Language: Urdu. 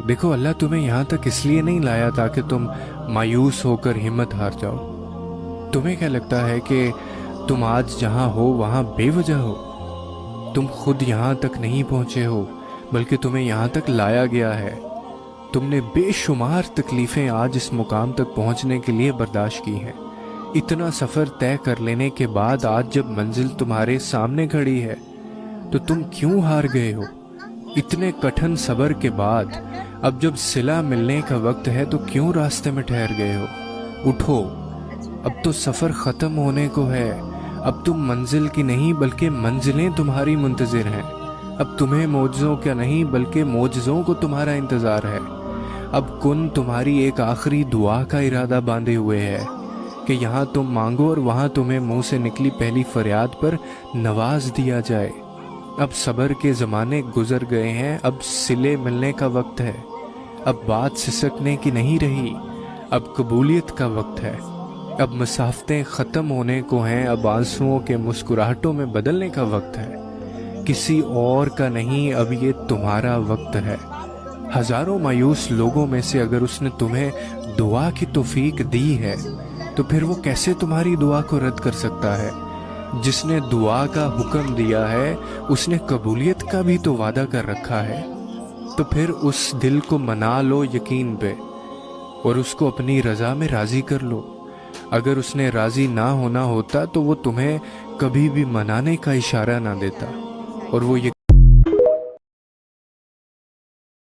دیکھو اللہ تمہیں یہاں تک اس لیے نہیں لایا تاکہ تم مایوس ہو کر ہمت ہار جاؤ۔ تمہیں کیا لگتا ہے کہ تم آج جہاں ہو وہاں بے وجہ ہو؟ تم خود یہاں تک نہیں پہنچے ہو بلکہ تمہیں یہاں تک لایا گیا ہے۔ تم نے بے شمار تکلیفیں آج اس مقام تک پہنچنے کے لیے برداشت کی ہیں۔ اتنا سفر طے کر لینے کے بعد آج جب منزل تمہارے سامنے کھڑی ہے تو تم کیوں ہار گئے ہو؟ اتنے کٹھن صبر کے بعد اب جب صلہ ملنے کا وقت ہے تو کیوں راستے میں ٹھہر گئے ہو؟ اٹھو، اب تو سفر ختم ہونے کو ہے۔ اب تم منزل کی نہیں بلکہ منزلیں تمہاری منتظر ہیں۔ اب تمہیں معجزوں کا نہیں بلکہ معجزوں کو تمہارا انتظار ہے۔ اب کن تمہاری ایک آخری دعا کا ارادہ باندھے ہوئے ہے کہ یہاں تم مانگو اور وہاں تمہیں منہ سے نکلی پہلی فریاد پر نواز دیا جائے۔ اب صبر کے زمانے گزر گئے ہیں، اب صلے ملنے کا وقت ہے۔ اب بات سسکنے کی نہیں رہی، اب قبولیت کا وقت ہے۔ اب مسافتیں ختم ہونے کو ہیں، اب آنسوؤں کے مسکراہٹوں میں بدلنے کا وقت ہے۔ کسی اور کا نہیں، اب یہ تمہارا وقت ہے۔ ہزاروں مایوس لوگوں میں سے اگر اس نے تمہیں دعا کی توفیق دی ہے تو پھر وہ کیسے تمہاری دعا کو رد کر سکتا ہے؟ جس نے دعا کا حکم دیا ہے اس نے قبولیت کا بھی تو وعدہ کر رکھا ہے۔ تو پھر اس دل کو منا لو یقین پہ اور اس کو اپنی رضا میں راضی کر لو۔ اگر اس نے راضی نہ ہونا ہوتا تو وہ تمہیں کبھی بھی منانے کا اشارہ نہ دیتا، اور وہ